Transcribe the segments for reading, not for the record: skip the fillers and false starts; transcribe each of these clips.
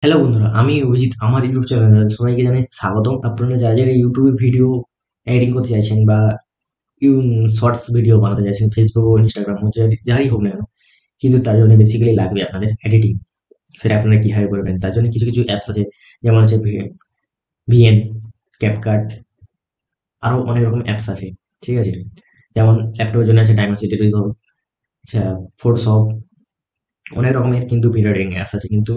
Hello বন্ধুরা, আমি অভিজিৎ। আমার ইউটিউব চ্যানেলে সবাইকে জানাই স্বাগতম। আপনারা যারা যারা ইউটিউবে ভিডিও এডিটিং করতে চাইছেন বা শর্টস ভিডিও বানাতে চাইছেন, ফেসবুক ও ইনস্টাগ্রাম ও যাই হোক না কেন, কিন্তু তার জন্য বেসিক্যালি লাগবে আপনাদের এডিটিং। সেটা আপনারা কিভাবে করবেন তার জন্য কিছু কিছু অ্যাপস আছে, যেমন হচ্ছে ভিএন, ক্যাপকাট, আরো অনেক রকম অ্যাপস আছে। ঠিক আছে, যেমন ল্যাপটপের জন্য আছে ডাইমেনসিটি রিজলভ, আচ্ছা, ফটোশপ, অনেক রকমের কিন্তু ভিডিও এডিটিং অ্যাপস আছে। কিন্তু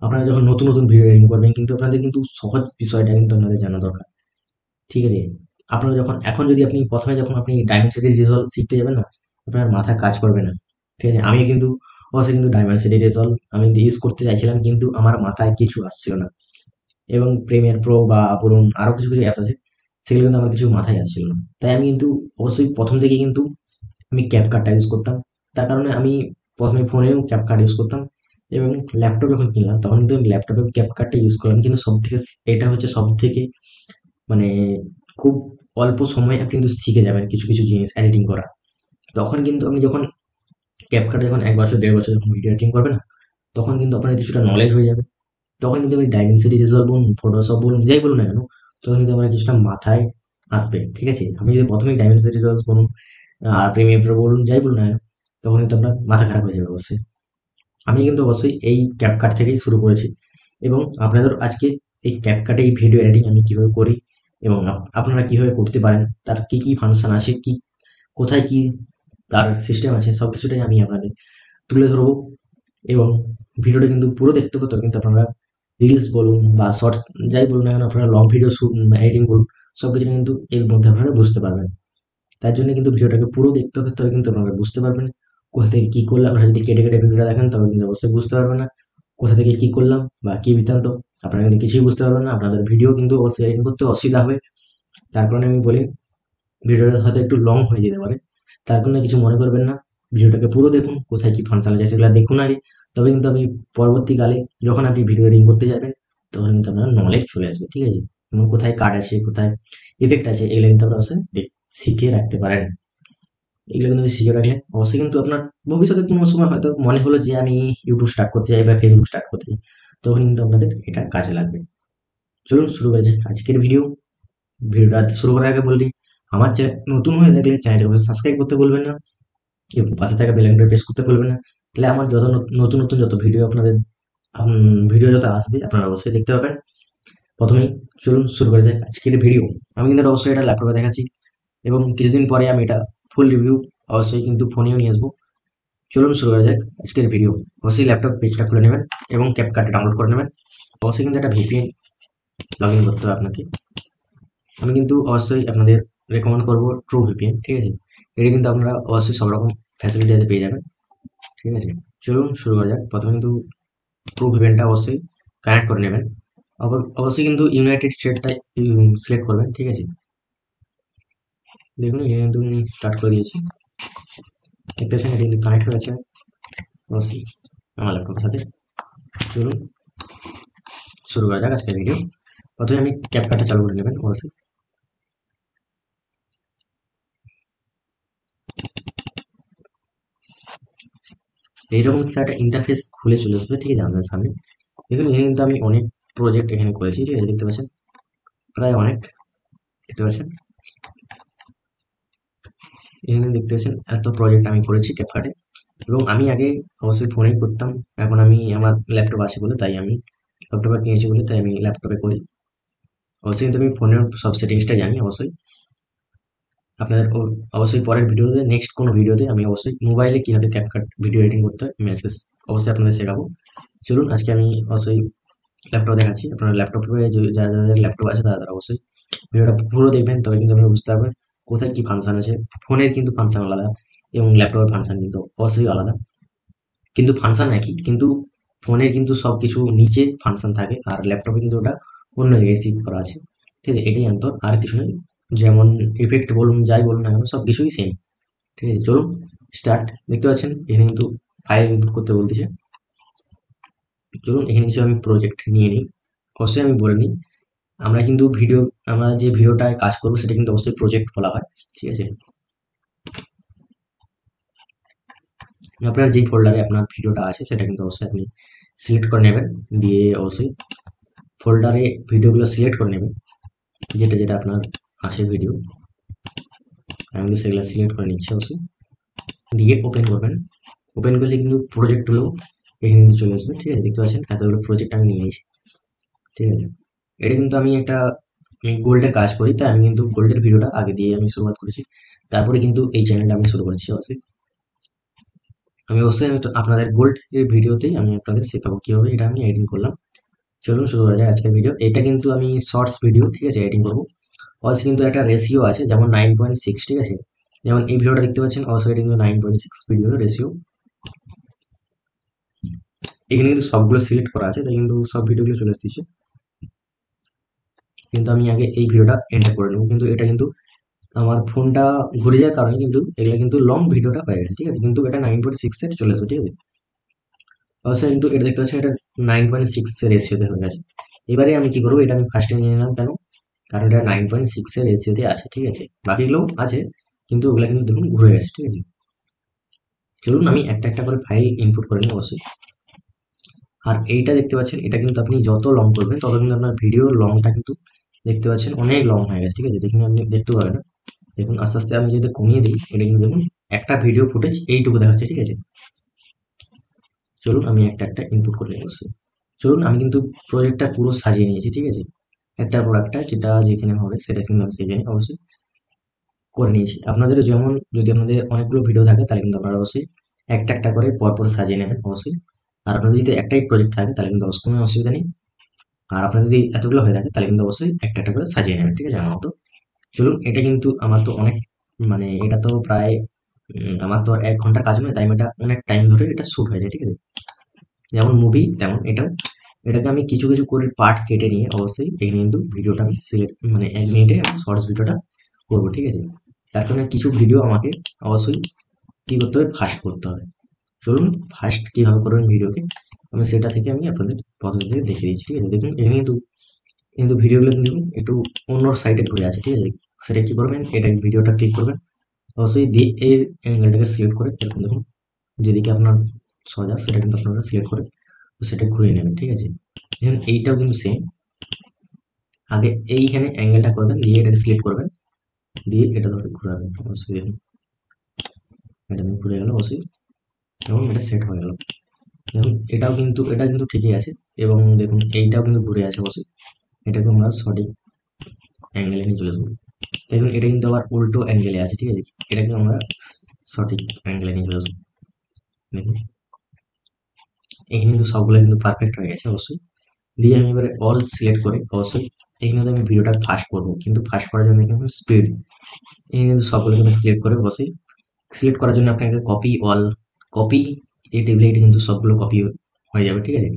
আপনারা যখন নতুন নতুন ভিডিও এডিটিং করবেন, কিন্তু আপনাদের কিন্তু সহজ বিষয়টা কিন্তু আপনাদের জানা দরকার। ঠিক আছে, আপনারা যখন এখন যদি আপনি প্রথমে যখন আপনি ডায়মেনসিটি রিজলভ শিখতে যাবেন না, আপনার মাথায় কাজ করবে না। ঠিক আছে, আমি কিন্তু অবশ্যই কিন্তু ডায়মেনসিটি রিজলভ আমি ইউজ করতে চাইছিলাম, কিন্তু আমার মাথায় কিছু আসছিল না। এবং প্রিমিয়ার প্রো বা বলুন আরো কিছু কিছু অ্যাপস আছে, সেগুলো কিন্তু আমার কিছু মাথায় আসছিল না। তাই আমি কিন্তু অবশ্যই প্রথম থেকে কিন্তু আমি ক্যাপকাটটা ইউজ করতাম। তার কারণে আমি প্রথমে ফোনেও ক্যাপকাট ইউজ করতাম, এবং ল্যাপটপ যখন কিনলাম তখন কিন্তু আমি ল্যাপটপে ক্যাপকাটটা ইউজ করলাম। কিন্তু সব থেকে এটা হচ্ছে সব থেকে মানে খুব অল্প সময়ে আপনি কিন্তু শিখে যাবেন কিছু কিছু জিনিস এডিটিং করা। তখন কিন্তু আপনি যখন ক্যাপকাট যখন 1 বছর 1.5 বছর যখন ভিডিও এডিটিং করবেন না, তখন কিন্তু আপনার কিছুটা নলেজ হয়ে যাবে। তখন কিন্তু আপনি ডাইমেনসিটি রিজলভ বলুন, ফটোশপ বলুন, যাই বলুন না কেন, তখন কিন্তু আমার কিছুটা মাথায় আসবে। ঠিক আছে, আপনি যদি প্রথমেই ডাইমেনসিটি রিজলভ বলুন আর প্রিমিয়ার প্রো বলুন, যাই বলুন না কেন, তখন কিন্তু আপনার মাথা খারাপ হয়ে যাবে অবশ্যই। আমি কিন্তু অবশ্যই এই ক্যাপকাট থেকেই শুরু করেছি, এবং আপনাদের আজকে এই ক্যাপকাটে এই ভিডিও এডিটিং আমি কিভাবে করি এবং আপনারা কিভাবে করতে পারেন, তার কি কি ফাংশন আছে, কি কোথায় কি তার সিস্টেম আছে, সব কিছুটাই আমি আপনাদের তুলে ধরবো। এবং ভিডিওটা কিন্তু পুরো দেখতে হতো, কিন্তু আপনারা রিলস বলুন বা শর্টস যাই বলুন না কেন, আপনারা লং ভিডিও এডিটিং বলুন, সব কিছু কিন্তু এর মধ্যে আপনারা বুঝতে পারবেন। তার জন্য কিন্তু ভিডিওটাকে পুরো দেখতে হবে, তবে কিন্তু আপনারা বুঝতে পারবেন কোথা থেকে কি করলাম। আপনারা যদি কেটে কেটে ভিডিওটা দেখেন তবে কিন্তু অবশ্যই বুঝতে পারবেন না কোথা থেকে কি করলাম বা কি বৃত্তান্ত। আপনারা কিন্তু কিছুই বুঝতে পারবেন না, আপনাদের ভিডিও কিন্তু অবশ্যই এডিটিং করতে অসুবিধা হবে। তার কারণে আমি বলি, ভিডিওটা হয়তো একটু লং হয়ে যেতে পারে, তার জন্য কিছু মনে করবেন না। ভিডিওটাকে পুরো দেখুন, কোথায় কি ফাংশন আছে সেগুলো দেখুন আগে, তবে কিন্তু আপনি পরবর্তীকালে যখন আপনি ভিডিও এডিটিং করতে যাবেন, তখন কিন্তু আপনার নলেজ চলে আসবে। ঠিক আছে, এবং কোথায় কাট আছে, কোথায় ইফেক্ট আছে, এগুলো কিন্তু আপনারা অবশ্যই শিখে রাখতে পারেন। এগুলো কিন্তু শিখে রাখলে অবশ্যই কিন্তু আপনার ভবিষ্যতে কোনো সময় হয়তো মনে হলো যে আমি ইউটিউব স্টার্ট করতে চাই বা ফেসবুক স্টার্ট করতে চাই, তখন কিন্তু আপনাদের এটা কাজে লাগবে। চলুন শুরু করা যাক আজকের ভিডিও। ভিডিওটা শুরু করার আগে বলি, আমার চ্যানেল নতুন হয়ে থাকলে চ্যানেলটাকে সাবস্ক্রাইব করতে বলবেন না, এবং পাশে থাকা বেল আইকনটা প্রেস করতে বলবেন না। তাহলে আমার যত নতুন নতুন যত ভিডিও আপনাদের ভিডিও যত আসবে আপনারা অবশ্যই দেখতে পাবেন প্রথমেই। চলুন শুরু করা যাক আজকের ভিডিও। আমি কিন্তু অবশ্যই এটা ল্যাপটপে দেখাচ্ছি, এবং কিছুদিন পরে আমি এটা ফুল রিভিউ অবশ্যই কিন্তু ফোনেও নিয়ে আসবো। চলুন শুরু করা যাক আজকের ভিডিও। অবশ্যই ল্যাপটপ পেজটা খুলে নেবেন এবং ক্যাপকাট ডাউনলোড করে নেবেন। অবশ্যই কিন্তু একটা ভিপিএন লগ ইন করতে হবে আপনাকে। আমি কিন্তু অবশ্যই আপনাদের রেকমেন্ড করবো ট্রু ভিপিএন। ঠিক আছে, এটা কিন্তু আপনারা অবশ্যই সব রকম ফ্যাসিলিটি পেয়ে যাবেন। ঠিক আছে, চলুন শুরু করা যাক। প্রথমে কিন্তু ট্রু ভিপিএনটা অবশ্যই কানেক্ট করে নেবেন। অবশ্যই কিন্তু ইউনাইটেড স্টেটটা সিলেক্ট করবেন। ঠিক আছে, দেখুন এখানে কিন্তু স্টার্ট করে দিয়েছি, দেখতে পাচ্ছেন এটা কিন্তু কানেক্ট হয়ে গেছে অবশ্যই আমার ল্যাপটপের সাথে। চলুন শুরু করা যাক আজকের ভিডিও। প্রথমে আমি ক্যাপকাটটা চালু করে নেবেন অবশ্যই। এইরকম একটা ইন্টারফেস খুলে চলে আসবে। ঠিক আছে, আপনাদের সামনে দেখুন এখানে কিন্তু আমি অনেক প্রজেক্ট এখানে করেছি। ঠিক আছে, দেখতে পাচ্ছেন প্রায় অনেক, দেখতে পাচ্ছেন এখানে দেখতে পাচ্ছেন এত প্রজেক্ট আমি করেছি ক্যাপকাটে। এবং আমি আগে অবশ্যই ফোনেই করতাম, এখন আমি আমার ল্যাপটপ আছে বলে, তাই আমি ল্যাপটপে কিনেছি বলে তাই আমি ল্যাপটপে করি। অবশ্যই কিন্তু আমি ফোনের সব সেটিংসটা জানি অবশ্যই। আপনাদের অবশ্যই পরের ভিডিওতে, নেক্সট কোনো ভিডিওতে আমি অবশ্যই মোবাইলে কিভাবে ক্যাপকাট ভিডিও এডিটিং করতে হয় আমি আজকে অবশ্যই আপনাদের শেখাবো। চলুন আজকে আমি অবশ্যই ল্যাপটপ দেখাচ্ছি। আপনার ল্যাপটপে যাদের ল্যাপটপ আছে তারা তারা অবশ্যই ভিডিওটা পুরো দেখবেন, তবে কিন্তু আপনি বুঝতে পারবেন কোথায় কি ফাংশন আছে। ফোনের কিন্তু ফাংশন আলাদা এবং ল্যাপটপের ফাংশন কিন্তু অবশ্যই আলাদা, কিন্তু ফাংশন একই। কিন্তু ফোনে কিন্তু সব কিছু নিচে ফাংশন থাকে, আর ল্যাপটপে কিন্তু ওটা অন্য জায়গায় শিফট করা আছে। ঠিক আছে, এটাই অন্তর, আর কিছু নেই। যেমন ইফেক্ট বলুন যাই বলুন না কেন, সব কিছুই সেম। ঠিক আছে, চলুন স্টার্ট। দেখতে পাচ্ছেন এখানে কিন্তু ফাইল ইনপুট করতে বলতেছে। চলুন এখানে কিছু আমি প্রজেক্ট নিয়ে নিই। অবশ্যই আমি বলে নিই, আমরা যে ভিডিওটায় কাজ করবো সেটা কিন্তু অবশ্যই প্রজেক্ট বলা হয়। ঠিক আছে, আপনার যে ফোল্ডারে আপনার ভিডিওটা আছে সেটা কিন্তু অবশ্যই আপনি সিলেক্ট করে নেবেন, দিয়ে অবশ্যই ফোল্ডারে ভিডিওগুলো সিলেক্ট করে নেবেন, যেটা যেটা আপনার আছে ভিডিও। আমি কিন্তু সেগুলো সিলেক্ট করে নিচ্ছি অবশ্যই, দিয়ে ওপেন করবেন। ওপেন করলে কিন্তু প্রজেক্টগুলো এখানে কিন্তু চলে আসবে, ঠিক আছে। দেখতে পাচ্ছেন এতগুলো প্রজেক্ট আমি নিয়ে নিয়েছি, ঠিক আছে। এটা কিন্তু আমি একটা গোল্ডের কাজ করি, তাই আমি কিন্তু গোল্ডের ভিডিওটা আগে দিয়ে আমি শুরুয়াত করেছি, তারপরে কিন্তু এই চ্যানেলটা আমি শুরু করেছি অবশ্যই। আমি অবশ্যই আপনাদের গোল্ড এর ভিডিওতেই আমি আপনাদের শেখাবো কিভাবে এটা আমি এডিটিং করলাম। চলুন শুরু করা যায় আজকের ভিডিও। এটা কিন্তু আমি শর্টস ভিডিও, ঠিক আছে, এডিটিং করবো। অবশ্যই কিন্তু একটা রেশিও আছে, যেমন 9.6, ঠিক আছে। যেমন এই ভিডিওটা দেখতে পাচ্ছেন, অবশ্যই এটা কিন্তু 9.6 ভিডিও রেশিও। এখানে কিন্তু সবগুলো সিলেক্ট করা আছে, তাই কিন্তু সব ভিডিওগুলো চলে আসতেছে। কিন্তু আমি আগে এই ভিডিওটা এন্টার করে নেবো, কিন্তু এটা কিন্তু আমার ফোনটা ঘুরে যাওয়ার কারণে কিন্তু এগুলা কিন্তু লং ভিডিওটা হয়ে গেছে, ঠিক আছে। কিন্তু এটা 9.6 এর চলে আসবে, ঠিক আছে। অবশ্যই কিন্তু এটা দেখতে পাচ্ছেন, এটা 9.6 এর রেশিওতে হয়ে গেছে। এবারে আমি কি করবো, এটা আমি ফার্স্টে নিয়ে নিলাম কেন, কারণ এটা 9.6 এর রেশিওতে আছে, ঠিক আছে। বাকিগুলো আছে, কিন্তু ওগুলা কিন্তু দেখুন ঘুরে গেছে, ঠিক আছে। চলুন আমি একটা একটা করে ফাইল ইনপুট করে নিই অবশ্যই। আর এইটা দেখতে পাচ্ছেন, এটা কিন্তু আপনি যত লং করবেন তত কিন্তু আপনার ভিডিওর লংটা কিন্তু দেখতে পাচ্ছেন অনেক লং হয়ে গেছে, ঠিক আছে। দেখুন আপনি দেখতে পাবেন না, দেখুন আস্তে আস্তে আমি যদি কমিয়ে দিই, এটা কিন্তু দেখুন একটা ভিডিও ফুটেজ এইটুকু দেখাচ্ছে, ঠিক আছে। চলুন আমি একটা একটা ইনপুট করে নিই অবশ্যই। চলুন আমি কিন্তু প্রজেক্টটা পুরো সাজিয়ে নিয়েছি, ঠিক আছে। একটার পর একটা যেটা যেখানে হবে সেটা কিন্তু আমি সেখানে অবশ্যই করে নিয়েছি। আপনাদেরও যেমন যদি আপনাদের অনেকগুলো ভিডিও থাকে, তাহলে কিন্তু আপনারা অবশ্যই একটা একটা করে পরপর সাজিয়ে নেবেন অবশ্যই। আর আপনাদের যদি একটাই প্রজেক্ট থাকে, তাহলে কিন্তু অবশ্যই কোনো অসুবিধা নেই। আর আপনার যদি এতগুলো হয়ে থাকে, তাহলে কিন্তু অবশ্যই একটা একটা করে সাজিয়ে নেবেন, ঠিক আছে, আমার মতো। চলুন এটা কিন্তু আমার তো অনেক, মানে এটা তো প্রায় আমার তো 1 ঘন্টার কাজ নয়, তাই এটা অনেক টাইম ধরে এটা শুট হয়ে যায়, ঠিক আছে। যেমন মুভি তেমন এটাও, এটাকে আমি কিছু কিছু করে পার্ট কেটে নিয়ে অবশ্যই এখানে কিন্তু ভিডিওটা আমি সিলেক্ট, মানে 1 মিনিটে শর্টস ভিডিওটা করবো, ঠিক আছে। তার কারণে কিছু ভিডিও আমাকে অবশ্যই কি করতে হবে, ফাস্ট করতে হবে। চলুন ফাস্ট কিভাবে করবেন ভিডিওকে, আমি সেটা থেকে আমি আপনাদের পদ্ধতি থেকে দেখিয়ে দিচ্ছি, ঠিক আছে। দেখুন এখানে কিন্তু কিন্তু ভিডিওগুলো কিন্তু একটু অন্য সাইডে ঘুরে আছে, ঠিক আছে। সেটা কি করবেন, এটা ভিডিওটা ক্লিক করবেন অবশ্যই, দিয়ে এর অ্যাঙ্গেলটাকে সিলেক্ট করে এরকম দেখুন যেদিকে আপনার সোজা সেটা কিন্তু আপনারা সিলেক্ট করে সেটা ঘুরিয়ে নেবেন, ঠিক আছে। এখন এইটাও কিন্তু সেম, আগে এইখানে অ্যাঙ্গেলটা করবেন, দিয়ে এটাকে সিলেক্ট করবেন, দিয়ে এটা ধরে ঘুরাবেন অবশ্যই। দেখুন এটা ঘুরে গেল অবশ্যই, এবং এটা সেট হয়ে গেল। দেখুন এটা কিন্তু ঠিকই আছে, এবং দেখুন এইটাও কিন্তু ঘুরে আছে অবশ্যই। এটাকে আমরা সঠিক অ্যাঙ্গেলে নিয়ে চলে যাবো। দেখুন এটা কিন্তু আবার উল্টো অ্যাঙ্গেলে আছে, ঠিক আছে। এটাকে আমরা সঠিক অ্যাঙ্গেলে নিয়ে চলে আসবো। দেখুন এখানে কিন্তু সবগুলো কিন্তু পারফেক্ট হয়ে গেছে অবশ্যই। দিয়ে আমি এবারে অল সিলেক্ট করে অবশ্যই এখানে আমি ভিডিওটা ফাস্ট করবো, কিন্তু ফাস্ট করার জন্য কিন্তু স্পিড, এখানে কিন্তু সবগুলো কিন্তু সিলেক্ট করে অবশ্যই। সিলেক্ট করার জন্য আপনাকে কপি অল, কপি এই টেবিলে এটা কিন্তু সবগুলো কপি হয়ে যাবে, ঠিক আছে।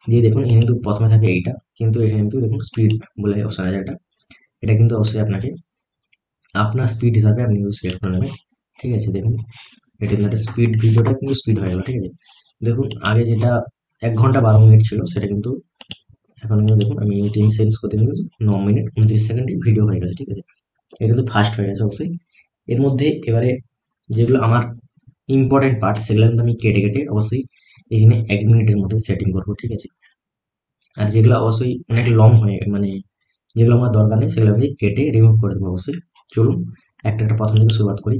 দিয়ে দেখুন এখানে কিন্তু প্রথমে থাকে এইটা, কিন্তু এখানে কিন্তু দেখুন স্পিড বলে অপশন আছে একটা, এটা কিন্তু অবশ্যই আপনাকে আপনার স্পিড হিসাবে আপনি কিন্তু সিলেক্ট করে নেবেন, ঠিক আছে। দেখুন এটা কিন্তু একটা স্পিড, ভিডিওটা কিন্তু স্পিড হয়ে গেল, ঠিক আছে। দেখুন আগে যেটা 1 ঘন্টা 12 মিনিট ছিল, সেটা কিন্তু এখন কিন্তু দেখুন আমি মিনিট চেঞ্জ করতে কিন্তু 9 মিনিট 29 সেকেন্ডে ভিডিও হয়ে গেছে, ঠিক আছে। এটা কিন্তু ফাস্ট হয়ে গেছে অবশ্যই। এর মধ্যে এবারে যেগুলো আমার ইম্পর্টেন্ট পার্ট, সেগুলো কিন্তু আমি কেটে কেটে অবশ্যই এখানে 1 মিনিটের মধ্যে সেটিং করবো, ঠিক আছে। আর যেগুলো অবশ্যই অনেক লং হয়ে, মানে যেগুলো আমার দরকার নেই, সেগুলো আমি কেটে রিমুভ করে দেবো অবশ্যই। চলুন একটা একটা প্রথম থেকে শুরুয়াত করি।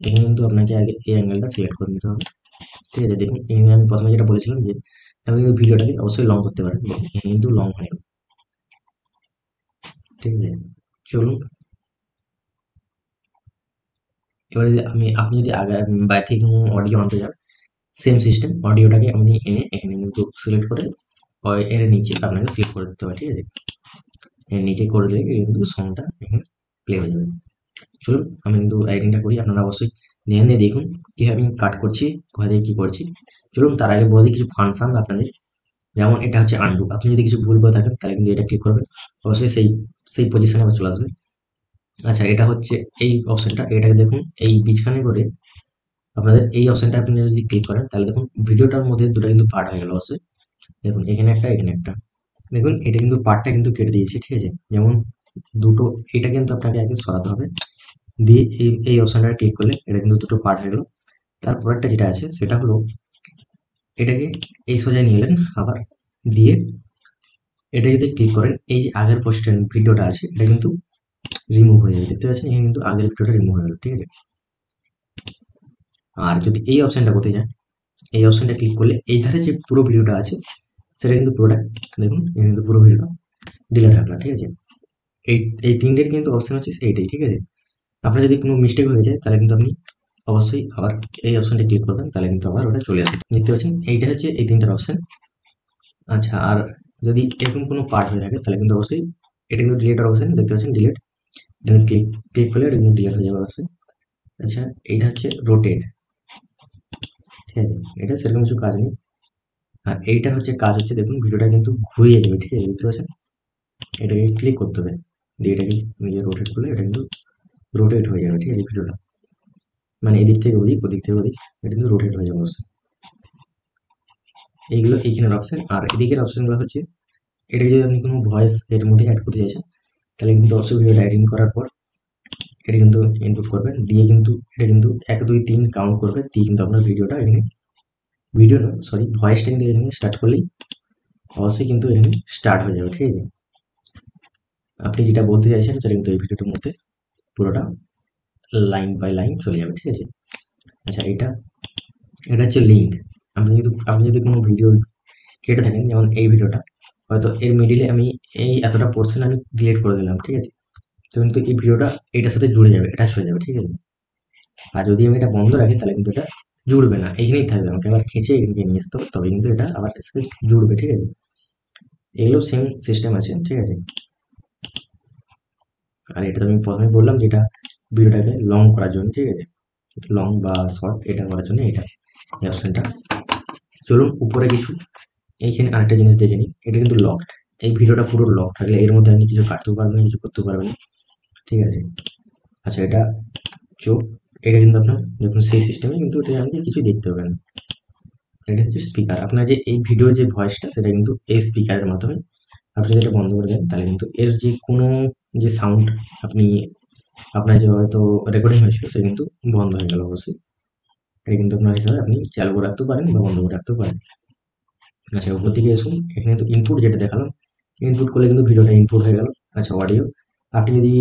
এখানে কিন্তু আপনাকে আগে এই অ্যাঙ্গেলটা সিলেক্ট করে নিতে হবে, ঠিক আছে। দেখুন এখানে আমি প্রথমে যেটা বলেছিলাম যে আপনি কিন্তু ভিডিওটাকে অবশ্যই লং করতে পারেন, দেখুন এখানে কিন্তু লং হয়ে গেল, ঠিক আছে। চলুন এবারে যদি আপনি যদি আগে বাইরে থেকে অডিও আনতে চান, সেম সিস্টেম, অডিওটাকে আপনি এনে এখানে কিন্তু সিলেক্ট করে এর নিচে আপনাকে সিলেক্ট করে দিতে হবে, ঠিক আছে। এর নিচে করে দিলে কিন্তু সংটা এখানে প্লে হয়ে যাবে। চলুন আমি কিন্তু এডিটিংটা করি, আপনারা অবশ্যই ধ্যান দিয়ে দেখুন কিভাবে আমি কাট করছি, কোথা থেকে কি করছি। চলুন তার আগে বলে দিই কিছু ফাংশন আপনাদের, যেমন এটা হচ্ছে আন্ডু, আপনি যদি কিছু ভুল করে থাকেন তাহলে কিন্তু এটা ক্লিক করবেন, অবশ্যই সেই সেই পজিশনে আবার চলে আসবে। আচ্ছা এটা হচ্ছে এই অপশনটা, এটাকে দেখুন এই বীজখানে করে আপনাদের এই অপশনটা আপনি যদি ক্লিক করেন, তাহলে দেখুন ভিডিওটার মধ্যে দুটো কিন্তু পার্ট হয়ে গেল অবশ্যই। দেখুন এখানে একটা এখানে একটা, দেখুন এটা কিন্তু পার্টটা কিন্তু কেটে দিয়েছি, ঠিক আছে। যেমন দুটো, এটা কিন্তু আপনাকে আগে সরাতে হবে, দিয়ে এই অপশনটা ক্লিক করলে এটা কিন্তু দুটো পার্ট হয়ে গেল। তারপরেরটা যেটা আছে সেটা হলো এটাকে এই সোজা নিয়ে এলেন আবার, দিয়ে এটা যদি ক্লিক করেন এই যে আগের পোস্টের ভিডিওটা আছে এটা কিন্তু রিমুভ হয়ে যাবে, দেখতে পাচ্ছেন এখানে কিন্তু আগের ভিডিওটা রিমুভ হয়ে গেল, ঠিক আছে। আর যদি এই অপশনটা করতে যান, এই অপশনটা ক্লিক করলে এই ধারে যে পুরো ভিডিওটা আছে সেটা কিন্তু পুরোটা দেখুন, এখানে কিন্তু পুরো ভিডিওটা ডিলিট হয়ে গেল, ঠিক আছে। এই এই তিনটের কিন্তু অপশন হচ্ছে এইটাই, ঠিক আছে। আপনার যদি কোনো মিস্টেক হয়ে যায় তাহলে কিন্তু আপনি অবশ্যই আবার এই অপশনটা ক্লিক করবেন, তাহলে কিন্তু আবার ওটা চলে আসবে, দেখতে পাচ্ছেন এইটা হচ্ছে এই তিনটার অপশন। আচ্ছা, আর যদি এরকম কোনো পার্ট হয়ে থাকে তাহলে কিন্তু অবশ্যই এটা কিন্তু ডিলিটের অপশন, দেখতে পাচ্ছেন ডিলিট, এটা ক্লিক ক্লিক করলে এটা কিন্তু ডিলিট হয়ে যাবে অবশ্যই। আচ্ছা, এইটা হচ্ছে রোটেট, ঠিক আছে, এটা সেরকম কিছু কাজ নেই। আর এইটা হচ্ছে কাজ হচ্ছে, দেখুন ভিডিওটা কিন্তু ঘুরিয়ে দেবে, ঠিক আছে, দেখতে পাচ্ছেন এটাকে ক্লিক করতে হবে, দিয়ে এটাকে নিজে রোটেট করলে এটা কিন্তু রোটেট হয়ে যাবে, ঠিক আছে ভিডিওটা, মানে এদিক থেকে ওদিক ওদিক থেকে ওদিক এটা কিন্তু রোটেট হয়ে যাবে অবশ্যই। এইগুলো এইখানের অপশন, আর এদিকের অপশনগুলো হচ্ছে এটা যদি আপনি কোনো ভয়েস এর মধ্যে অ্যাড করতে চাইছেন তাহলে কিন্তু অবশ্যই ভিডিওটা এডিটিং করার পর এটা কিন্তু ইনপুট করবেন, দিয়ে কিন্তু এটা কিন্তু 1 2 3 কাউন্ট করবে, দিয়ে কিন্তু আপনার ভিডিওটা এখানে, ভিডিও না সরি ভয়েসটা কিন্তু এখানে স্টার্ট করলেই অবশ্যই কিন্তু এখানে স্টার্ট হয়ে যাবে, ঠিক আছে। আপনি যেটা বলতে চাইছেন সেটা কিন্তু এই ভিডিওটার মধ্যে পুরোটা লাইন বাই লাইন চলে যাবে, ঠিক আছে। আচ্ছা, এটা এটা হচ্ছে লিঙ্ক। আপনি যদি কোনো ভিডিও কেটে থাকেন, যেমন এই ভিডিওটা হয়তো এর মিডিলে আমি এই এতটা পোর্শন আমি ডিলিট করে দিলাম, ঠিক আছে, তো কিন্তু এই ভিডিওটা এটার সাথে জুড়ে যাবে, অ্যাটাচ হয়ে যাবে, ঠিক আছে। আর যদি আমি এটা বন্ধ রাখি তাহলে কিন্তু এটা জুড়বে না, এখানেই থাকবে, আমাকে আবার খেঁচে এখানে নিয়ে আসতে হবে, তবে কিন্তু এটা আবার এর সাথে জুড়বে, ঠিক আছে। এগুলো সেম সিস্টেম আছে, ঠিক আছে। আর এটা তো আমি প্রথমে বললাম যে এটা ভিডিওটাকে লং করার জন্য, ঠিক আছে, লং বা শর্ট এটা করার জন্য এটা এই অপশনটা। চলুন উপরে কিছু এইখানে আরেকটা জিনিস দেখে নিই, এটা কিন্তু লকড, এই ভিডিওটা পুরো লক থাকলে এর মধ্যে আপনি কিছু কাটতেও পারবেন না, কিছু করতেও পারবেন না, ঠিক আছে। আচ্ছা, এটা চোখ, এটা কিন্তু আপনার দেখুন সেই সিস্টেমে কিন্তু এটা আমাকে কিছু দেখতে হবে না। এটা হচ্ছে স্পিকার, আপনার যে এই ভিডিওর যে ভয়েসটা সেটা কিন্তু এই স্পিকারের মাধ্যমে আপনি যদি এটা বন্ধ করে দেন তাহলে কিন্তু এর যে কোনো যে সাউন্ড আপনি আপনার যে হয়তো রেকর্ডিং হয়েছিল সে কিন্তু বন্ধ হয়ে গেল অবশ্যই। এটা কিন্তু আপনার হিসাবে আপনি চালু করে রাখতেও পারেন বা বন্ধ করে রাখতেও পারেন। আচ্ছা, উপর দিকে আসুন, এখানে তো ইনপুট যেটা দেখালাম, ইনপুট করলে কিন্তু ভিডিওটা ইনপুট হয়ে গেল। আচ্ছা, অডিও, আপনি যদি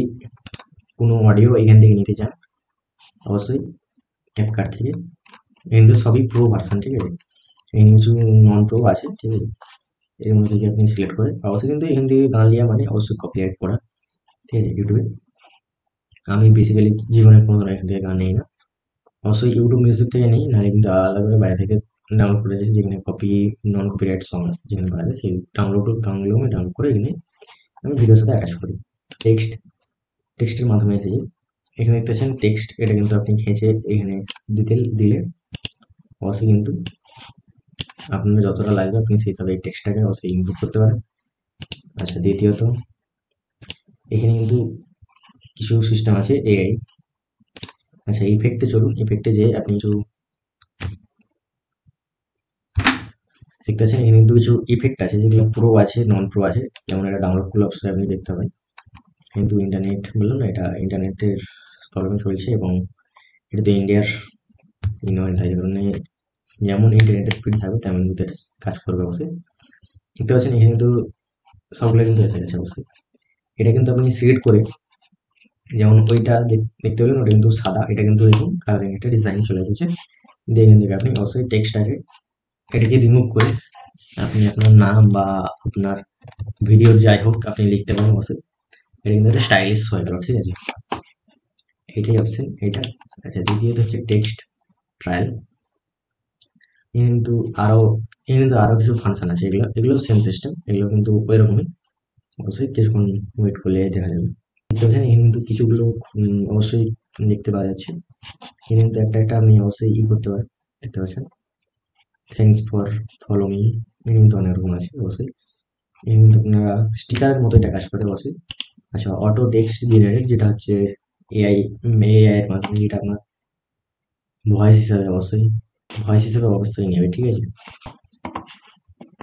কোনো অডিও এখান থেকে নিতে চান অবশ্যই ক্যাপকাট থেকে, কিন্তু সবই প্রো ভার্সন, ঠিক আছে, এখানে কিছু নন প্রো আছে, ঠিক আছে, এর মধ্যে থেকে আপনি সিলেক্ট করে অবশ্যই কিন্তু এখান থেকে গান লিয়া মানে অবশ্যই কপিরাইট করা, ঠিক আছে ইউটিউবে। আমি বেসিক্যালি জীবনে কোনো এখান থেকে গান নেই না, অবশ্যই ইউটিউব মিউজিক থেকে নেই, নাহলে কিন্তু আলাদা করে বাইরে থেকে ডাউনলোড করে রেখেছি, যেখানে নন কপিরাইট সং আছে যেখানে করা আছে সেই গানগুলো আমি ডাউনলোড করে এখানে আমি ভিডিওর সাথে অ্যাটাচ করি। টেক্সটের মাধ্যমে এসেছে, এখানে দেখতে পাচ্ছেন টেক্সট, এটা কিন্তু আপনি খেঁচে এখানে দিলে অবশ্যই কিন্তু আপনার যতটা লাগবে আপনি সেই হিসাবে এই টেক্সটটাকে অবশ্যই ইনপুট করতে পারেন। আচ্ছা, দ্বিতীয়ত এখানে কিন্তু কিছু সিস্টেম আছে এআই। আচ্ছা, ইফেক্টে চলুন, ইফেক্টে যে আপনি কিছু দেখতে পাচ্ছেন এখানে কিন্তু কিছু ইফেক্ট আছে যেগুলো প্রো আছে নন প্রো আছে, যেমন এটা ডাউনলোড করলে অবশ্যই আপনি দেখতে পাবেন, কিন্তু ইন্টারনেট বললাম না এটা ইন্টারনেটের প্রবলেম চলছে, এবং এটা তো ইন্ডিয়ার নয়, তাই কারণে যেমন ইন্টারনেটের স্পিড থাকবে তেমন কিন্তু এটা কাজ করবে অবশ্যই। দেখতে পাচ্ছেন এখানে কিন্তু সবগুলো কিন্তু এসে গেছে অবশ্যই। এটা কিন্তু আপনি সিলেক্ট করে, যেমন ওইটা দেখতে পেলেন ওটা কিন্তু সাদা, এটা কিন্তু দেখুন কালারিং একটা ডিজাইন চলে এসেছে, দিয়ে এখান থেকে আপনি অবশ্যই টেক্সটটাকে এটাকে রিমুভ করে আপনি আপনার নাম বা আপনার ভিডিওর যাই হোক আপনি লিখতে পারেন অবশ্যই, এটা কিন্তু একটা স্টাইলিশ হয়ে গেল, ঠিক আছে, এইটাই অপশন এইটা। আচ্ছা, দ্বিতীয়ত হচ্ছে টেক্সট ট্রায়াল, কিন্তু আরো কিন্তু আরো কিছু ফাংশন আছে, এগুলো সেম সিস্টেম, এগুলো কিন্তু ওই রকমই, অবশ্যই কিছুক্ষণ ওয়েট করলে দেখা যাবে। দেখতে পাচ্ছেন এখানে কিন্তু কিছুগুলো অবশ্যই দেখতে পাওয়া যাচ্ছে, এখানে কিন্তু একটা একটা আপনি অবশ্যই করতে পারেন, দেখতে পাচ্ছেন থ্যাংকস ফর ফলো মি, এখানে কিন্তু অনেক রকম আছে অবশ্যই, এখানে কিন্তু আপনারা স্টিকারের মতো এটা কাজ করে অবশ্যই। আচ্ছা, অটো টেক্সট জেনারেট, যেটা হচ্ছে এআই এর মাধ্যমে যেটা আপনার ভয়েস হিসাবে অবশ্যই নেবে, ঠিক আছে,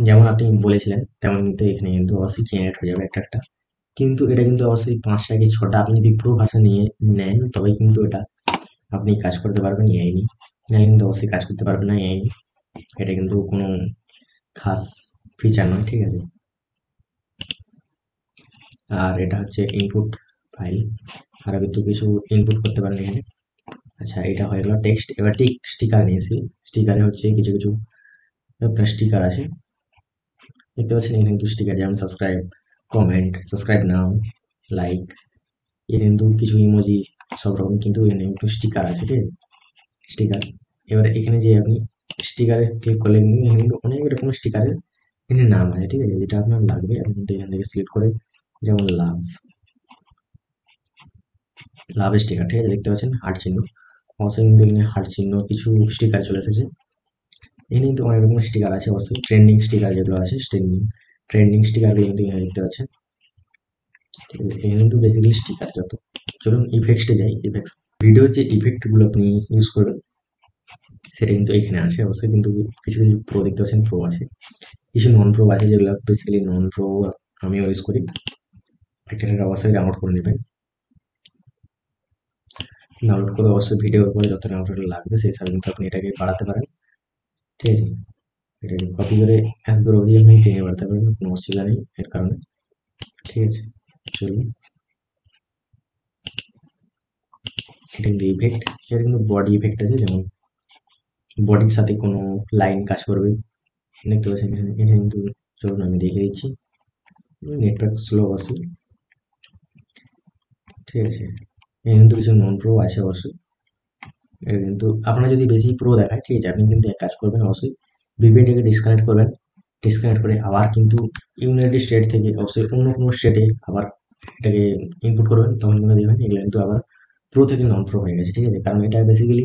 যেমন আপনি বলেছিলেন তেমন কিন্তু এখানে কিন্তু অবশ্যই জেনারেট হয়ে যাবে একটা একটা, কিন্তু এটা কিন্তু অবশ্যই 5টা কি 6টা আপনি যদি প্রো ভাষা নিয়ে নেন তবে কিন্তু এটা আপনি কাজ করতে পারবেন এআই নিয়ে, নাহলে কিন্তু অবশ্যই কাজ করতে পারবেন না এআই নিয়ে। এটা কিন্তু কোনো খাস ফিচার নয়, ঠিক আছে। আর এটা হচ্ছে ইনপুট ফাইল, আরও কিন্তু কিছু ইনপুট করতে পারেন এখানে। আচ্ছা, এটা হয়ে গেল টেক্সট। এবার স্টিকার নিয়েছি। স্টিকারে হচ্ছে কিছু কিছু আপনার স্টিকার আছে, দেখতে পাচ্ছেন এখানে কিন্তু স্টিকার, যেমন সাবস্ক্রাইব, কমেন্ট, সাবস্ক্রাইব নাও, লাইক, এর কিন্তু কিছু ইমোজি, সব রকম কিন্তু এখানে একটু স্টিকার আছে, ঠিক আছে। স্টিকার, এবার এখানে যে আপনি স্টিকারে ক্লিক করলে কিন্তু এখানে কিন্তু অনেক রকমের স্টিকারের এখানে নাম আছে, ঠিক আছে। যেটা আপনার লাগবে আপনি কিন্তু এখান থেকে সিলেক্ট করে, যেমন লাভ, লাভ স্টিকার, ঠিক আছে, দেখতে পাচ্ছেন হার্ট চিহ্ন। অবশ্যই কিন্তু এখানে হার্ট চিহ্ন কিছু স্টিকার চলে এসেছে। এখানে কিন্তু অনেক রকমের স্টিকার আছে, অবশ্যই ট্রেন্ডিং স্টিকার যেগুলো আছে, ট্রেন্ডিং ট্রেন্ডিং স্টিকারগুলো কিন্তু এখানে দেখতে পাচ্ছেন, ঠিক আছে। এখানে কিন্তু বেসিক্যালি স্টিকার যত। চলুন ইফেক্টসে যাই। ইফেক্টস, ভিডিও যে ইফেক্টগুলো আপনি ইউজ করবেন সেটা কিন্তু এখানে আছে। অবশ্যই কিন্তু কিছু কিছু প্রো দেখতে পাচ্ছেন, প্রো আছে, কিছু নন প্রো আছে, যেগুলো বেসিক্যালি নন প্রো আমিও ইউজ করি। একটা অবশ্যই ডাউনলোড করে নেবেন। ডাউনলোড করে অবশ্যই ভিডিওর উপরে যত ডাউনলোড লাগবে সেই হিসাবে কিন্তু আপনি এটাকে বাড়াতে পারেন, ঠিক আছে। এটাকে কপি করে এত দূর অবধি আপনি টেনে বাড়াতে পারেন, কোনো অসুবিধা নেই এর কারণে, ঠিক আছে। চলুন, এটা কিন্তু ইফেক্ট। এটা কিন্তু বডি ইফেক্ট আছে, যেমন বডির সাথে কোনো লাইন কাজ করবে, দেখতে পাচ্ছেন এখানে। এখানে কিন্তু চলুন আমি দেখিয়ে দিচ্ছি। নেটওয়ার্ক স্লো অবশ্যই, ঠিক আছে। এখানে কিন্তু কিছু নন প্রো আছে অবশ্যই। এটা কিন্তু আপনারা যদি বেশি প্রো দেখায়, ঠিক আছে, আপনি কিন্তু এক কাজ করবেন, অবশ্যই ভিপিএনটাকে ডিসকানেক্ট করবেন। ডিসকানেক্ট করে আবার কিন্তু ইউনাইটেড স্টেট থেকে অবশ্যই অন্য কোনো স্টেটে আবার এটাকে ইনপুট করবেন, তখন কিন্তু দেখবেন এগুলো কিন্তু আবার প্রো থেকে নন প্রো হয়ে গেছে, ঠিক আছে। কারণ এটা বেসিক্যালি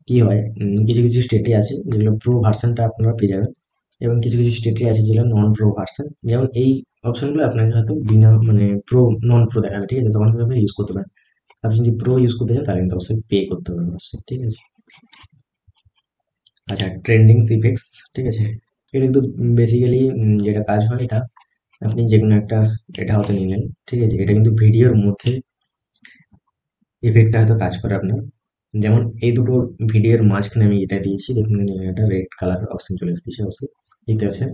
কি হয়, কিছু কিছু স্টেটে আছে যেগুলো প্রো ভার্সনটা আপনারা পেয়ে যাবেন, এবং কিছু কিছু স্টেটে আছে যেগুলো নন প্রো ভার্সন। যেমন এই অপশনগুলো আপনাকে হয়তো বিনা মানে প্রো নন প্রো দেখাবে, ঠিক আছে, তখন কিন্তু আপনি ইউজ করতে পারেন। আপনি যদি প্রো ইউজ করতে চান তাহলে কিন্তু অবশ্যই পে করতে হবে অবশ্যই, ঠিক আছে। আচ্ছা, ট্রেন্ডিং ইফেক্টস, ঠিক আছে। এটা কিন্তু বেসিক্যালি যেটা কাজ হয়, এটা আপনি যে কোনো একটা এটা হয়তো নিলেন, ঠিক আছে। এটা কিন্তু ভিডিওর মধ্যে ইফেক্টটা হয়তো কাজ করে আপনার, যেমন এই দুটো ভিডিওর মাঝখানে আমি এটা দিয়েছি, দেখুন এটা রেড কালার অপশন চলে এসেছে অবশ্যই, দেখতে পাচ্ছেন।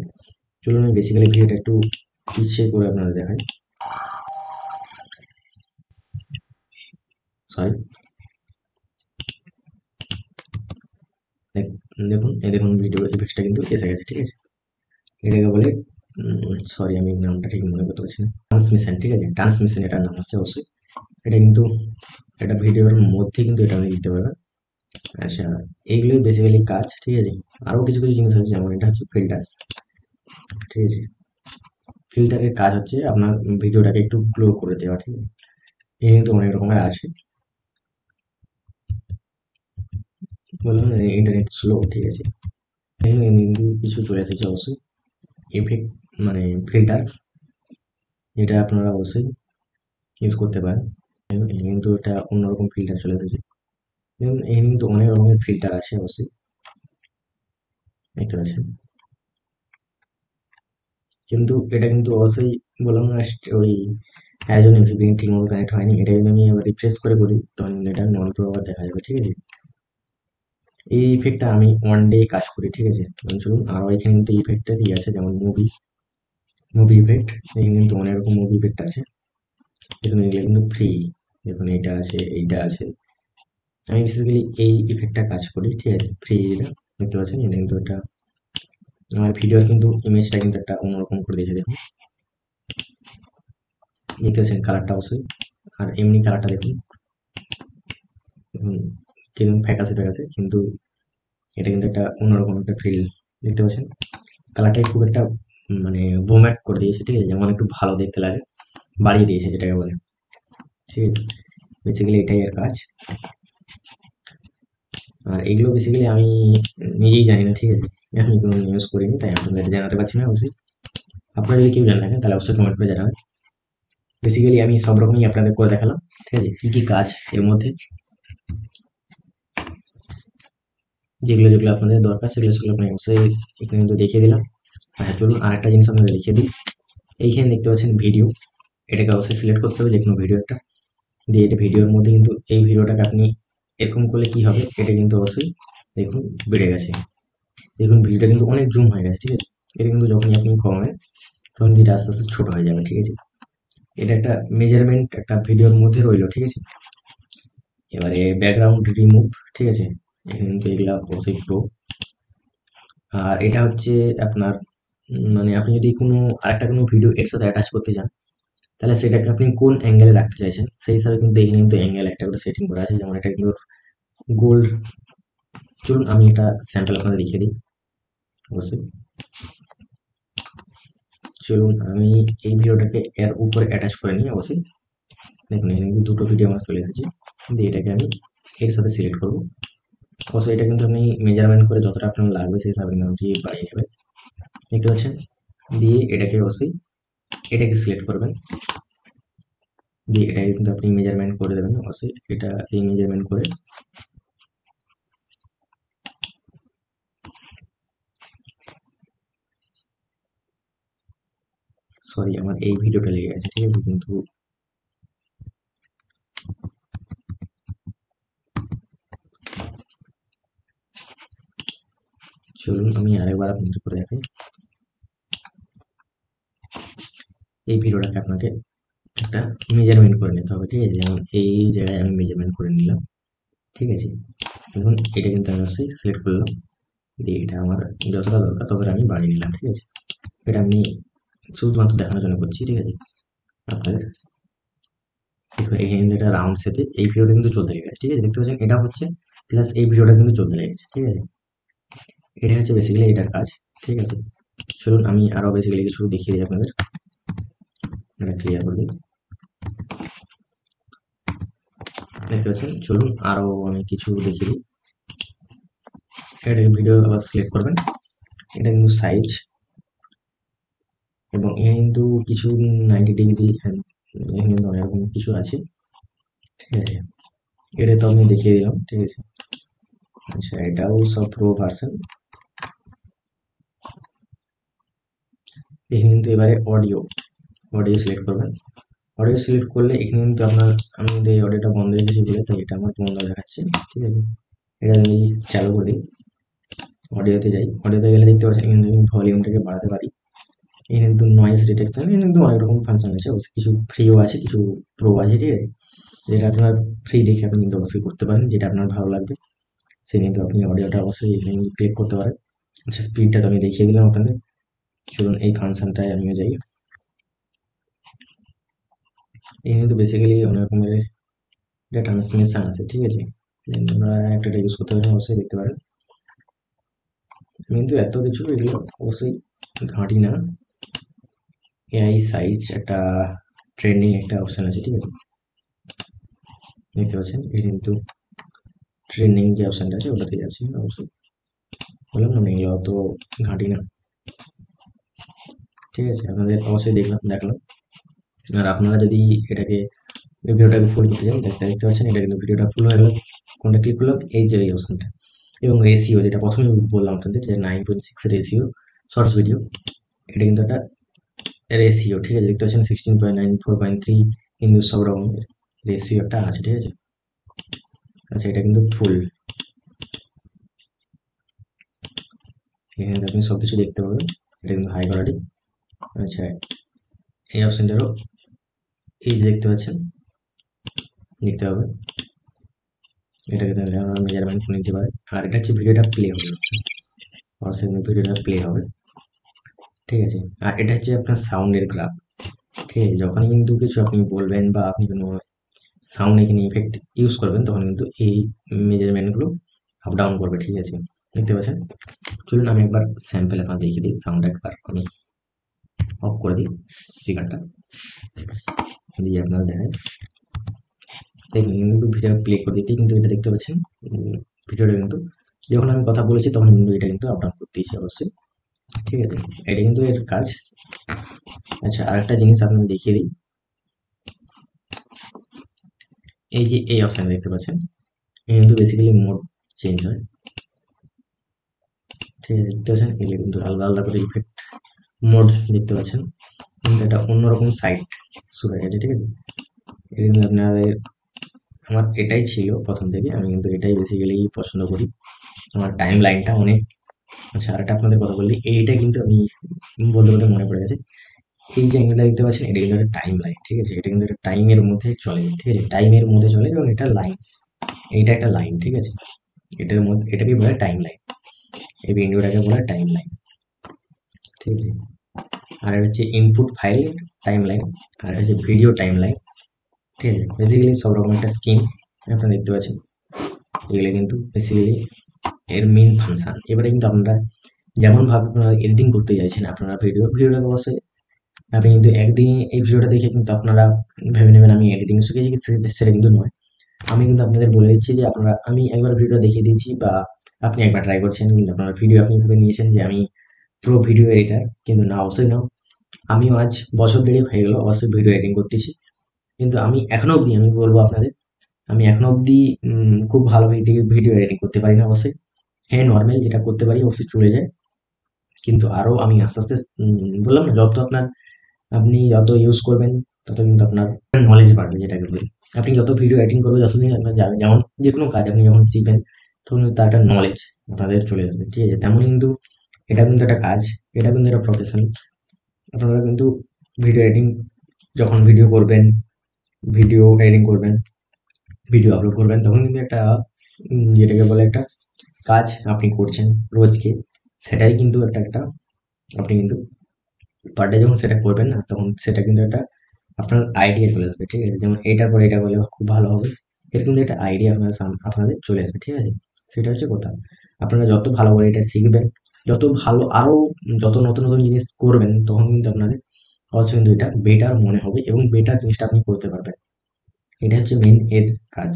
চলুন আমি বেসিক্যালি ভিডিওটা একটু পিছিয়ে করে আপনাদের দেখাই, সরি। দেখুন, এই দেখুন ভিডিও ইফেক্টটা কিন্তু এসে গেছে, ঠিক আছে। এটাকে বলে, সরি আমি নামটা ঠিক মনে করতে পারছি না, ট্রান্সমিশন, ঠিক আছে, ট্রান্সমিশন এটার নাম হচ্ছে অবশ্যই। এটা কিন্তু এটা ভিডিওর মধ্যে কিন্তু এটা আমি দিতে পারবেন। আচ্ছা, এইগুলোই বেসিক্যালি কাজ, ঠিক আছে। আরও কিছু কিছু জিনিস আছে, যেমন এটা হচ্ছে ফিল্টার্স, ঠিক আছে। ফিল্টারের কাজ হচ্ছে আপনার ভিডিওটাকে একটু গ্লো করে দেওয়া, ঠিক আছে। এ কিন্তু অনেক রকমের আছে, বললাম না ইন্টারনেট স্লো, ঠিক আছে। এখানে কিন্তু কিছু চলে এসেছে অবশ্যই ইফেক্ট, মানে ফিল্টার্স, এটা আপনারা অবশ্যই ইউজ করতে পারেন। কিন্তু এটা অন্যরকম ফিল্টার চলে এসেছে, যেমন এখানে কিন্তু অনেক রকমের ফিল্টার আছে অবশ্যই, দেখতে পাচ্ছেন। কিন্তু এটা কিন্তু অবশ্যই বললাম না, ওই অ্যাজন এভরিথিং ঠিক মতো কানেক্ট হয়নি। এটা যদি আমি আবার রিফ্রেশ করে করি তখন কিন্তু এটা নন প্রো আবার দেখা যাবে, ঠিক আছে। এই ইফেক্টটা আমি ওয়ান ডে কাজ করি, ঠিক আছে। চলুন আরও এখানে কিন্তু ইফেক্টটা দিয়ে আছে, যেমন মুভি, মুভি ইফেক্ট। এখানে কিন্তু অনেক রকম মুভি ইফেক্ট আছে, দেখুন এগুলো কিন্তু ফ্রি। দেখুন এটা আছে, এইটা আছে। আমি বেসিক্যালি এই ইফেক্টটা কাজ করি, ঠিক আছে, ফ্রি। এটা দেখতে পাচ্ছেন, এটা কিন্তু একটা আমার ভিডিওর কিন্তু ইমেজটা কিন্তু একটা অন্যরকম করে দিয়েছে, দেখুন দেখতে পাচ্ছেন কালারটা অবশ্যই। আর এমনি কালারটা দেখুন, দেখুন কিরকম ফ্যাকাসে ফ্যাকাসে, কিন্তু এটা কিন্তু একটা অন্যরকম একটা ফিল, দেখতে পাচ্ছেন। কালারটাই খুব একটা মানে ভোম্যাট করে দিয়েছে, ঠিক আছে, যেমন একটু ভালো দেখতে লাগে, বাড়িয়ে দিয়েছে যেটাকে বলে, ঠিক আছে। বেসিক্যালি এটাই এর কাজ। আর এগুলো বেসিক্যালি আমি নিজেই জানি না, ঠিক আছে, আমি কোনো ইউজ করিনি, তাই আপনাদের জানাতে পারছি না অবশ্যই। আপনারা যদি কেউ জানে থাকেন তাহলে অবশ্যই কমেন্ট করে জানাবেন। বেসিক্যালি আমি সব রকমই আপনাদের করে দেখালাম, ঠিক আছে, কি কি কাজ এর মধ্যে, যেগুলো যেগুলো আপনাদের দরকার সেগুলো সেগুলো আপনি অবশ্যই এখানে কিন্তু দেখিয়ে দিলাম। আচ্ছা, চলুন আরেকটা জিনিস আপনাদের দেখিয়ে দিই। এইখানে দেখতে পাচ্ছেন ভিডিও, এটাকে অবশ্যই সিলেক্ট করতে হবে, যে কোনো ভিডিও একটা দিয়ে। এটা ভিডিওর মধ্যে কিন্তু এই ভিডিওটাকে আপনি এরকম করলে কি হবে, এটা কিন্তু অবশ্যই দেখুন বেড়ে গেছে, দেখুন ভিডিওটা কিন্তু অনেক জুম হয়ে গেছে, ঠিক আছে। এটা কিন্তু যখনই আপনি কমাবেন তখন যেটা আস্তে আস্তে ছোট হয়ে যাবে, ঠিক আছে। এটা একটা মেজারমেন্ট একটা ভিডিওর মধ্যে রইলো, ঠিক আছে। এবারে ব্যাকগ্রাউন্ড রিমুভ, ঠিক আছে। এখানে কিন্তু এগুলা অবশ্যই প্রো। আর এটা হচ্ছে আপনার মানে আপনি যদি কোনো আরেকটা কোনো ভিডিও এর সাথে অ্যাটাচ করতে চান, তাহলে সেটাকে আপনি কোন অ্যাঙ্গেলে রাখতে চাইছেন সেই হিসাবে কিন্তু এখানে কিন্তু অ্যাঙ্গেল একটা করে সেটিং করা আছে। যেমন এটা কিন্তু গোল্ড। চলুন আমি এটা স্যাম্পল আপনাদের দেখিয়ে দিই অবশ্যই। চলুন আমি এই ভিডিওটাকে এর উপরে অ্যাটাচ করে নিই অবশ্যই। দেখুন এখানে কিন্তু দুটো ভিডিও আমার চলে এসেছে, দিয়ে এটাকে আমি এর সাথে সিলেক্ট করবো। অবশ্যই এটা কিন্তু আপনি মেজারমেন্ট করে যতটা আপনার লাগবে সেই হিসাবে কিন্তু আপনি বাড়িয়ে নেবেন, দেখতে পাচ্ছেন। দিয়ে এটাকে অবশ্যই এটাকে সিলেক্ট করবেন, দিয়ে এটাকে কিন্তু আপনি মেজারমেন্ট করে দেবেন অবশ্যই। এটা এই মেজারমেন্ট করে সরি আমার এই ভিডিওটা লেগে গেছে, ঠিক আছে। কিন্তু চলুন আমি আরেকবার আপনাদের করে দেখাই। এই ভিডিওটাকে আপনাকে একটা মেজারমেন্ট করে নিতে হবে, ঠিক আছে। যেমন এই জায়গায় আমি মেজারমেন্ট করে নিলাম, ঠিক আছে। দেখুন এটা কিন্তু আমি অবশ্যই সিলেক্ট করলাম, দিয়ে এটা আমার যতটা দরকার ততটা আমি বাড়িয়ে নিলাম, ঠিক আছে। এটা আমি শুধুমাত্র দেখানোর জন্য করছি, ঠিক আছে আপনাদের। দেখুন এখানে কিন্তু এটা রাউন্ড শেপে এই ভিডিওটা কিন্তু চলতে লেগেছে, ঠিক আছে, দেখতে পাচ্ছেন। এটা হচ্ছে প্লাস এই ভিডিওটা কিন্তু চলতে লেগেছে, ঠিক আছে। এটা হচ্ছে বেসিক্যালি এটার কাজ, ঠিক আছে। চলুন আমি আরো বেসিক্যালি কিছু দেখিয়ে দিই আপনাদের, এটা ক্লিয়ার করে দিই, দেখতে পাচ্ছেন। চলুন আরো আমি কিছু দেখিয়ে দিই। এটা ভিডিও আবার সিলেক্ট করবেন, এটা কিন্তু সাইজ, এবং এখানে কিন্তু কিছু 90 ডিগ্রি, এখানে কিন্তু অনেক রকম কিছু আছে, ঠিক আছে। এটা তো আমি দেখিয়ে দিলাম, ঠিক আছে। আচ্ছা এটাও সব প্রো ভার্সন। এখানে কিন্তু এবারে অডিও, অডিও সিলেক্ট করবেন। অডিও সিলেক্ট করলে এখানে কিন্তু আপনার, আমি কিন্তু এই অডিওটা বন্ধ রেখেছি বলে তাই এটা আমার বন্ধ দেখাচ্ছে, ঠিক আছে। এটা আমি চালু করে দিই, অডিওতে যাই। অডিওতে গেলে দেখতে পাচ্ছেন কিন্তু আমি ভলিউমটাকে বাড়াতে পারি। এখানে কিন্তু নয়েজ ডিটেকশন, এখানে কিন্তু অনেক রকম ফাংশন আছে অবশ্যই, কিছু ফ্রিও আছে কিছু প্রো আছে, ঠিক আছে। যেটা আপনার ফ্রি দেখে আপনি কিন্তু অবশ্যই করতে পারেন, যেটা আপনার ভালো লাগবে সে কিন্তু আপনি অডিওটা অবশ্যই এখানে ক্লিক করতে পারেন। আচ্ছা স্পিডটা তো আমি দেখিয়ে দিলাম আপনাদের। চলুন এই ফাংশনটায় আমিও যাই। এখানে কিন্তু বেসিক্যালি অনেক রকমের এটা ট্রান্সমিশন আছে, ঠিক আছে। আমরা একটা ইউজ করতে পারেন অবশ্যই, দেখতে পারেন। আমি কিন্তু এত কিছু এগুলো অবশ্যই ঘাঁটি না। এআই সাইজ একটা ট্রেন্ডিং একটা অপশন আছে, ঠিক আছে, দেখতে পাচ্ছেন। এই কিন্তু ট্রেন্ডিং যে অপশনটা আছে ওটাতে যাচ্ছি অবশ্যই, বললাম না আমি এগুলো অত ঘাঁটি না, ঠিক আছে। আপনাদের অবশ্যই দেখলাম। আর আপনারা যদি এটাকে ভিডিওটাকে ফুল করতে চান, দেখতে পাচ্ছেন এটা কিন্তু ভিডিওটা ফুল হয়ে গেল। কোনটা ক্লিক করলাম, এই যে এই অপশনটা। এবং রেশিও যেটা প্রথমে বললাম আপনাদের যে 9.6 রেশিও শর্টস ভিডিও, এটা কিন্তু একটা রেশিও, ঠিক আছে, দেখতে পাচ্ছেন। 16.9, 4.3 কিন্তু সব রকমের রেশিও একটা আছে, ঠিক আছে। আচ্ছা এটা কিন্তু ফুল, এখানে আপনি সব কিছু দেখতে পাবেন। এটা কিন্তু হাই কোয়ালিটি। আচ্ছা এই অপশনটারও এই যে দেখতে পাচ্ছেন, দেখতে পাবেন। এটাকে তাহলে আমরা মেজারমেন্ট করে নিতে পারি। আর এটা হচ্ছে ভিডিওটা প্লে হবে, অবশ্যই কিন্তু ভিডিওটা প্লে হবে, ঠিক আছে। আর এটা হচ্ছে আপনার সাউন্ডের গ্রাফ, ঠিক আছে। যখনই কিন্তু কিছু আপনি বলবেন বা আপনি কোনো সাউন্ড এখানে ইফেক্ট ইউজ করবেন তখন কিন্তু এই মেজারমেন্টগুলো আপ ডাউন করবে, ঠিক আছে, দেখতে পাচ্ছেন। চলুন আমি একবার স্যাম্পল আপনার দেখিয়ে দিই। সাউন্ড একবার আমি অফ করে দিই স্পিকারটা, দিয়ে আপনারা দেখায়। দেখুন কিন্তু ভিডিও প্লে করে দিতেই কিন্তু এটা দেখতে পাচ্ছেন। ভিডিওটা কিন্তু যখন আমি কথা বলেছি তখন কিন্তু এটা কিন্তু আপ ডাউন করতেইছে অবশ্যই, ঠিক আছে। এটা কিন্তু এর কাজ। আচ্ছা আরেকটা জিনিস আপনাকে দেখিয়ে দিই। এই যে এই অপশন দেখতে পাচ্ছেন, কিন্তু বেসিক্যালি মোড চেঞ্জ হয়, ঠিক আছে, দেখতে পাচ্ছেন। এগুলো কিন্তু আলাদা আলাদা করে ইফেক্ট মোড দেখতে পাচ্ছেন, কিন্তু এটা অন্যরকম সাইট শুরু হয়ে গেছে, ঠিক আছে। এটা কিন্তু আপনাদের, আমার এটাই ছিল প্রথম থেকে, আমি কিন্তু এটাই বেসিক্যালি পছন্দ করি। আমার টাইম লাইনটা অনেক আচ্ছা, আরেকটা আপনাদের কথা বলি, এইটা কিন্তু আমি বলতে বলতে মনে পড়ে গেছে। এই যে অ্যাঙ্গেলটা দেখতে পাচ্ছেন, এটা কিন্তু একটা টাইম লাইন, ঠিক আছে? এটা কিন্তু একটা টাইমের মধ্যে চলে, ঠিক আছে? টাইমের মধ্যে চলে এবং এটা লাইন, এইটা একটা লাইন, ঠিক আছে? এটার মধ্যে এটাকে বলে টাইম লাইন, এই উইন্ডোটাকে বলে টাইম লাইন, ঠিক আছে? আর এটা হচ্ছে ইনপুট ফাইল টাইম লাইন, আর এটা হচ্ছে ভিডিও টাইম লাইন, ঠিক আছে? বেসিক্যালি সব রকম একটা স্কিম আপনারা দেখতে পাচ্ছেন, এগুলো কিন্তু বেসিক্যালি এর মেইন ফাংশন। এবারে কিন্তু আপনারা যেমন ভাবে আপনারা এডিটিং করতে চাইছেন আপনারা ভিডিওটাকে অবশ্যই আপনি কিন্তু একদিনে এই ভিডিওটা দেখে কিন্তু আপনারা ভেবে নেবেন আমি এডিটিং শিখেছি, সেটা কিন্তু নয়। আমি কিন্তু আপনাদের বলে দিচ্ছি যে আপনারা, আমি একবার ভিডিও দেখিয়ে দিয়েছি বা আপনি একবার ট্রাই করছেন, কিন্তু আপনার ভিডিও আপনি ভেবে নিয়েছেন যে আমি প্রো ভিডিও এডিটার, কিন্তু না, অবশ্যই না। আমিও আজ বছর দেড়েক হয়ে গেল অবশ্যই ভিডিও এডিটিং করতেছি, কিন্তু আমি এখনো অবধি আমি বলবো আপনাদের, আমি এখনো অবধি খুব ভালো ভিডিও ভিডিও এডিটিং করতে পারি না অবশ্যই। হ্যাঁ, নর্মাল যেটা করতে পারি অবশ্যই চলে যায়, কিন্তু আরো আমি আস্তে আস্তে বললাম না, যত আপনার আপনি যত ইউজ করবেন তত কিন্তু আপনার নলেজ বাড়বে, যেটাকে বলি। আপনি যত ভিডিও এডিটিং করবেন যতদিন আপনার যাবে, যেমন যে কোনো কাজ আপনি যখন শিখবেন তখন কিন্তু তার একটা নলেজ আপনাদের চলে আসবে, ঠিক আছে? তেমনই কিন্তু এটা কিন্তু একটা কাজ, এটা কিন্তু একটা প্রফেশন। আপনারা কিন্তু ভিডিও এডিটিং যখন ভিডিও এডিটিং করবেন, ভিডিও আপলোড করবেন, তখন কিন্তু একটা যেটাকে বলে একটা কাজ আপনি করছেন রোজকে, সেটাই কিন্তু একটা একটা আপনি কিন্তু পার ডে যখন সেটা করবেন না, তখন সেটা কিন্তু একটা আপনার আইডিয়া চলে আসবে, ঠিক আছে? যেমন এটার পর এটা করলে খুব ভালো হবে, এর কিন্তু একটা আইডিয়া আপনাদের চলে আসবে, ঠিক আছে? সেটা হচ্ছে কথা। আপনারা যত ভালো করে এটা শিখবেন, যত ভালো আরো যত নতুন নতুন জিনিস করবেন, তখন কিন্তু আপনাদের অবশ্যই কিন্তু এটা বেটার মনে হবে এবং বেটার জিনিসটা আপনি করতে পারবেন। এটা হচ্ছে মেন এর কাজ।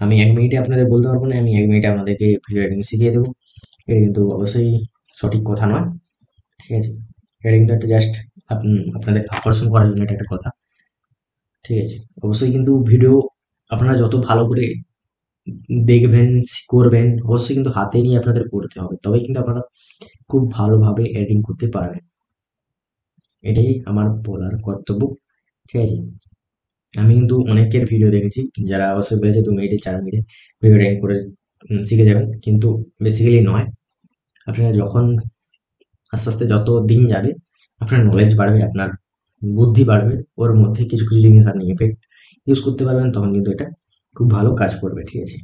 আমি 1 মিনিটে আপনাদের বলতে পারবো না, আমি 1 মিনিটে আপনাদেরকে ভিডিও এডিটিং শিখিয়ে দেবো, এটা কিন্তু অবশ্যই সঠিক কথা নয়, ঠিক আছে? এটা কিন্তু একটা জাস্ট আপনাদের আকর্ষণ করার জন্য এটা একটা কথা, ঠিক আছে? অবশ্যই কিন্তু ভিডিও আপনারা যত ভালো করে দেখবেন, করবেন, অবশ্যই কিন্তু হাতে নিয়ে আপনাদের করতে হবে, তবে কিন্তু আপনারা খুব ভালোভাবে এডিটিং করতে পারবেন। এটাই আমার বলার কর্তব্য, ঠিক আছে? আমি কিন্তু অনেকের ভিডিও দেখেছি যারা অবশ্যই বলেছে 2 মিনিটে 4 মিনিটে ভিডিও এডিটিং করে শিখে যাবেন, কিন্তু বেসিক্যালি নয়। আপনারা যখন আস্তে আস্তে যত দিন যাবে আপনার নলেজ বাড়বে, আপনার বুদ্ধি বাড়বে, ওর মধ্যে কিছু কিছু জিনিস আপনি এফেক্ট ইউজ করতে পারবেন, তখন কিন্তু এটা খুব ভালো কাজ করবে, ঠিক আছে?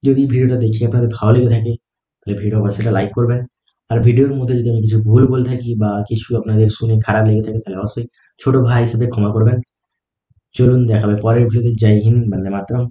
যদি ভিডিওটা দেখে আপনাদের ভালো লেগে থাকে তাহলে ভিডিও অবশ্যই লাইক করবেন, আর ভিডিওর মধ্যে যদি আমি কিছু ভুল বলে থাকি বা কিছু আপনাদের শুনে খারাপ লেগে থাকে তাহলে অবশ্যই ছোট ভাই হিসেবে ক্ষমা করবেন। চলুন দেখাবে পরের ভিডিওতে। জয় হিন্দ, বন্দে মাতরম।